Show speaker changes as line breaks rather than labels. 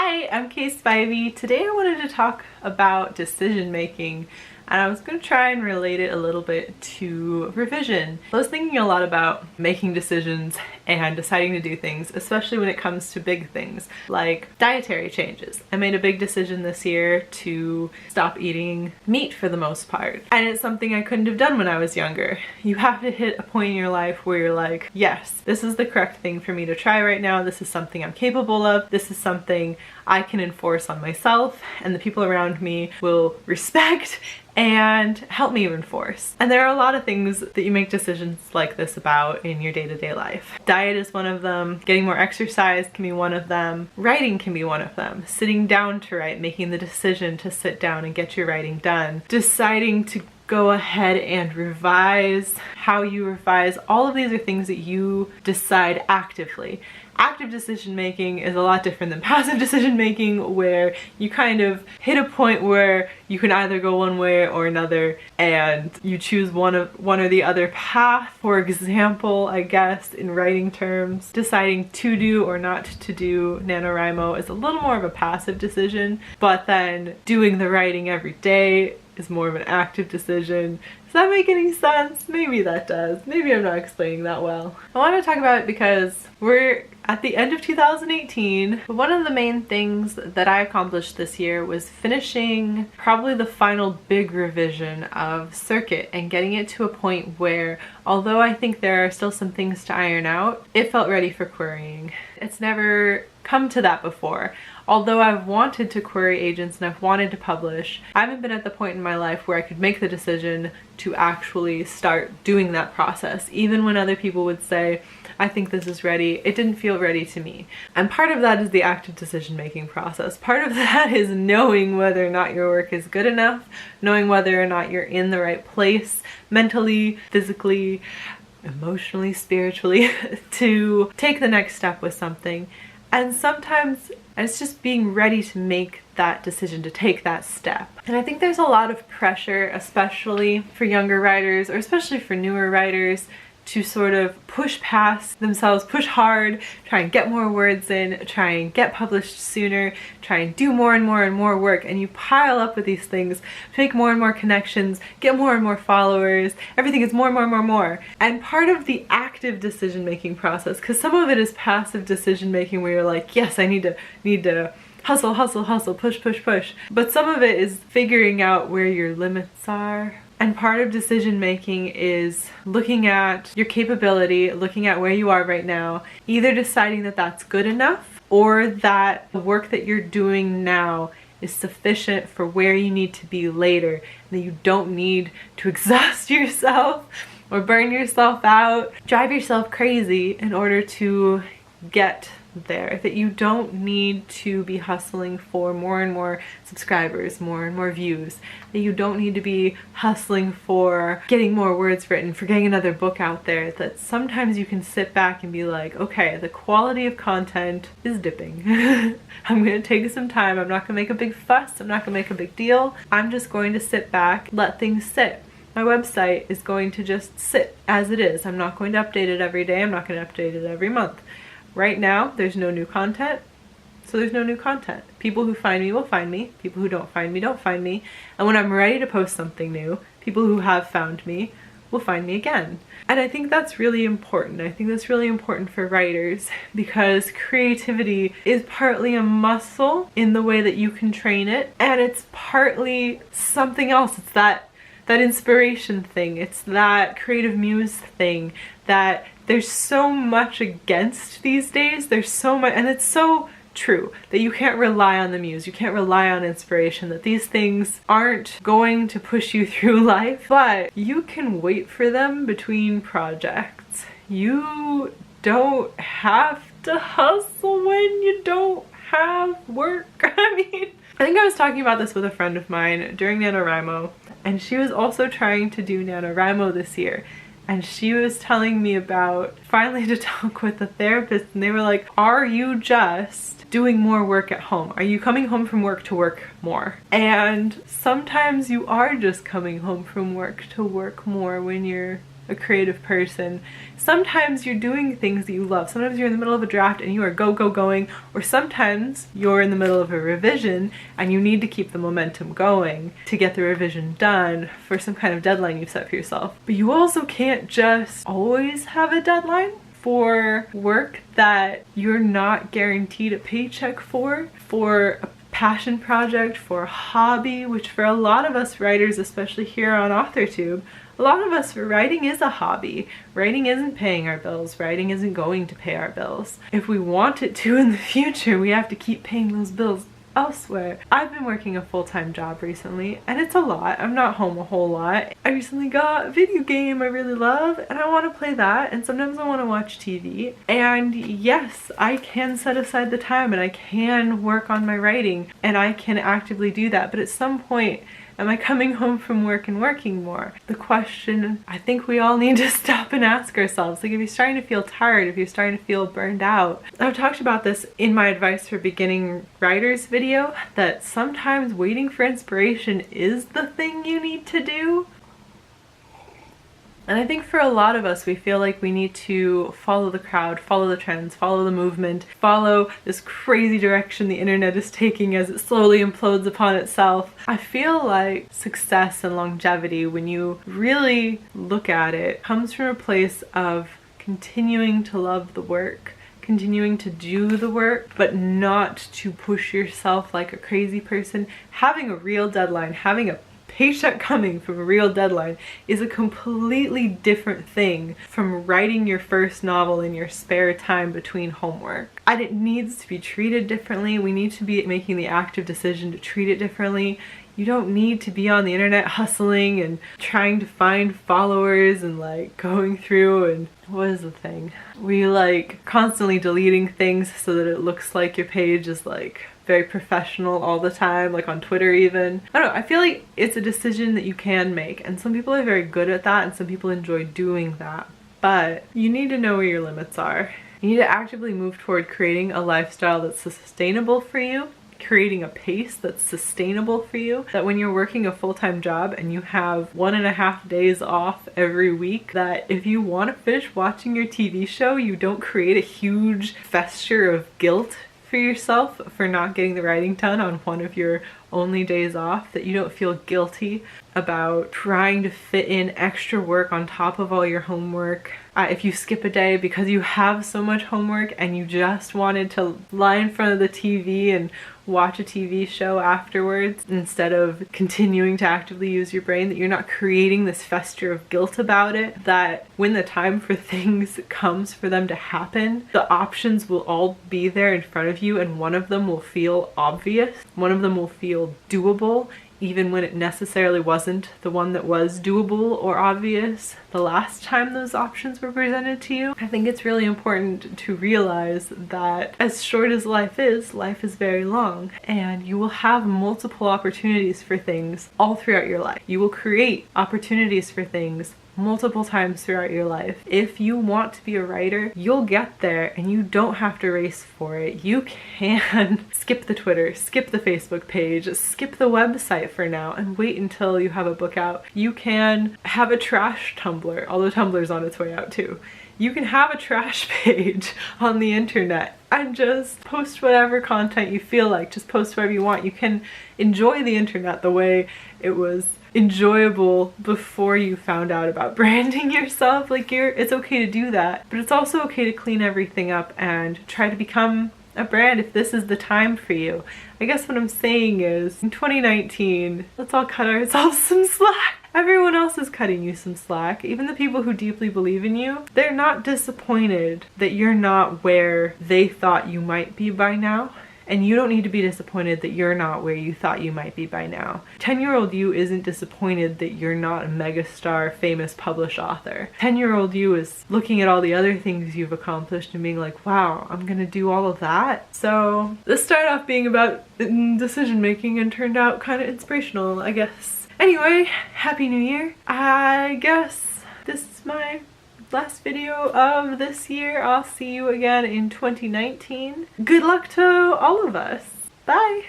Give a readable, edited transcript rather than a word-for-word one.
Hi, I'm Case Spivey. Today I wanted to talk about decision making, and I was going to try and relate it a little bit to revision. I was thinking a lot about making decisions and deciding to do things, especially when it comes to big things like dietary changes. I made a big decision this year to stop eating meat for the most part, and it's something I couldn't have done when I was younger. You have to hit a point in your life where you're like, yes, this is the correct thing for me to try right now. This is something I'm capable of. This is something I can enforce on myself, and the people around me will respect and help me enforce. And there are a lot of things that you make decisions like this about in your day-to-day life. Diet is one of them. Getting more exercise can be one of them. Writing can be one of them. Sitting down to write, making the decision to sit down and get your writing done. Deciding to go ahead and revise, how you revise. All of these are things that you decide actively. Active decision making is a lot different than passive decision making, where you kind of hit a point where you can either go one way or another and you choose one or the other path. For example, I guess in writing terms, deciding to do or not to do NaNoWriMo is a little more of a passive decision, but then doing the writing every day is more of an active decision. Does that make any sense? Maybe that does. Maybe I'm not explaining that well. I want to talk about it because we're at the end of 2018. One of the main things that I accomplished this year was finishing probably the final big revision of Circuit and getting it to a point where, although I think there are still some things to iron out, it felt ready for querying. It's never come to that before. Although I've wanted to query agents and I've wanted to publish, I haven't been at the point in my life where I could make the decision to actually start doing that process. Even when other people would say, I think this is ready, it didn't feel ready to me. And part of that is the active decision-making process. Part of that is knowing whether or not your work is good enough, knowing whether or not you're in the right place, mentally, physically, emotionally, spiritually, to take the next step with something. And sometimes it's just being ready to make that decision, to take that step. And I think there's a lot of pressure, especially for younger writers, or especially for newer writers, to sort of push past themselves, push hard, try and get more words in, try and get published sooner, try and do more and more and more work, and you pile up with these things, make more and more connections, get more and more followers, everything is more and more and more and more. And part of the active decision-making process, because some of it is passive decision-making where you're like, yes, I need to hustle, hustle, hustle, push, push, push. But some of it is figuring out where your limits are. And part of decision making is looking at your capability, looking at where you are right now, either deciding that that's good enough or that the work that you're doing now is sufficient for where you need to be later, that you don't need to exhaust yourself or burn yourself out, drive yourself crazy in order to get there, that you don't need to be hustling for more and more subscribers, more and more views, that you don't need to be hustling for getting more words written, for getting another book out there, that sometimes you can sit back and be like, okay, the quality of content is dipping. I'm gonna take some time, I'm not gonna make a big fuss, I'm not gonna make a big deal, I'm just going to sit back, let things sit. My website is going to just sit as it is. I'm not going to update it every day, I'm not going to update it every month. Right now, there's no new content, so there's no new content. People who find me will find me. People who don't find me don't find me. And when I'm ready to post something new, people who have found me will find me again. And I think that's really important. I think that's really important for writers because creativity is partly a muscle in the way that you can train it, and it's partly something else. It's that inspiration thing. It's that creative muse thing that there's so much against these days. There's so much, and it's so true that you can't rely on the muse, you can't rely on inspiration, that these things aren't going to push you through life, but you can wait for them between projects. You don't have to hustle when you don't have work. I think I was talking about this with a friend of mine during NaNoWriMo, and she was also trying to do NaNoWriMo this year. And she was telling me about finally to talk with a therapist, and they were like, are you just doing more work at home? Are you coming home from work to work more? And sometimes you are just coming home from work to work more when you're a creative person. Sometimes you're doing things that you love. Sometimes you're in the middle of a draft and you are going, or sometimes you're in the middle of a revision and you need to keep the momentum going to get the revision done for some kind of deadline you've set for yourself. But you also can't just always have a deadline for work that you're not guaranteed a paycheck for a passion project, for a hobby, which for a lot of us writers, especially here on Authortube, a lot of us, writing is a hobby. Writing isn't paying our bills. Writing isn't going to pay our bills. If we want it to in the future, we have to keep paying those bills elsewhere. I've been working a full-time job recently, and it's a lot. I'm not home a whole lot. I recently got a video game I really love, and I want to play that, and sometimes I want to watch TV. And yes, I can set aside the time, and I can work on my writing, and I can actively do that. But at some point, am I coming home from work and working more? The question I think we all need to stop and ask ourselves. Like, if you're starting to feel tired, if you're starting to feel burned out. I've talked about this in my advice for beginning writers video, that sometimes waiting for inspiration is the thing you need to do. And I think for a lot of us, we feel like we need to follow the crowd, follow the trends, follow the movement, follow this crazy direction the internet is taking as it slowly implodes upon itself. I feel like success and longevity, when you really look at it, comes from a place of continuing to love the work, continuing to do the work, but not to push yourself like a crazy person. Having a real deadline, having a paycheck coming from a real deadline is a completely different thing from writing your first novel in your spare time between homework. And it needs to be treated differently. We need to be making the active decision to treat it differently. You don't need to be on the internet hustling and trying to find followers and like going through and what is the thing? We like constantly deleting things so that it looks like your page is like very professional all the time, like on Twitter even. I don't know, I feel like it's a decision that you can make, and some people are very good at that and some people enjoy doing that, but you need to know where your limits are. You need to actively move toward creating a lifestyle that's sustainable for you, creating a pace that's sustainable for you, that when you're working a full-time job and you have 1.5 days off every week, that if you want to finish watching your TV show, you don't create a huge fester of guilt for yourself for not getting the writing done on one of your only days off, that you don't feel guilty about trying to fit in extra work on top of all your homework. If you skip a day because you have so much homework and you just wanted to lie in front of the TV and watch a TV show afterwards instead of continuing to actively use your brain, that you're not creating this fester of guilt about it, that when the time for things comes for them to happen, the options will all be there in front of you, and one of them will feel obvious, one of them will feel doable, even when it necessarily wasn't the one that was doable or obvious the last time those options were presented to you. I think it's really important to realize that as short as life is very long, and you will have multiple opportunities for things all throughout your life. You will create opportunities for things multiple times throughout your life. If you want to be a writer, you'll get there and you don't have to race for it. You can skip the Twitter, skip the Facebook page, skip the website for now and wait until you have a book out. You can have a trash Tumblr, although Tumblr's on its way out too. You can have a trash page on the internet and just post whatever content you feel like. Just post whatever you want. You can enjoy the internet the way it was enjoyable before you found out about branding yourself. Like, it's okay to do that, but it's also okay to clean everything up and try to become a brand if this is the time for you. I guess what I'm saying is, in 2019, let's all cut ourselves some slack. Everyone else is cutting you some slack. Even the people who deeply believe in you, they're not disappointed that you're not where they thought you might be by now. And you don't need to be disappointed that you're not where you thought you might be by now. 10-year-old you isn't disappointed that you're not a megastar, famous, published author. 10-year-old you is looking at all the other things you've accomplished and being like, wow, I'm gonna do all of that? So this started off being about decision making and turned out kind of inspirational, I guess. Anyway, Happy New Year. I guess this is my last video of this year. I'll see you again in 2019. Good luck to all of us. Bye!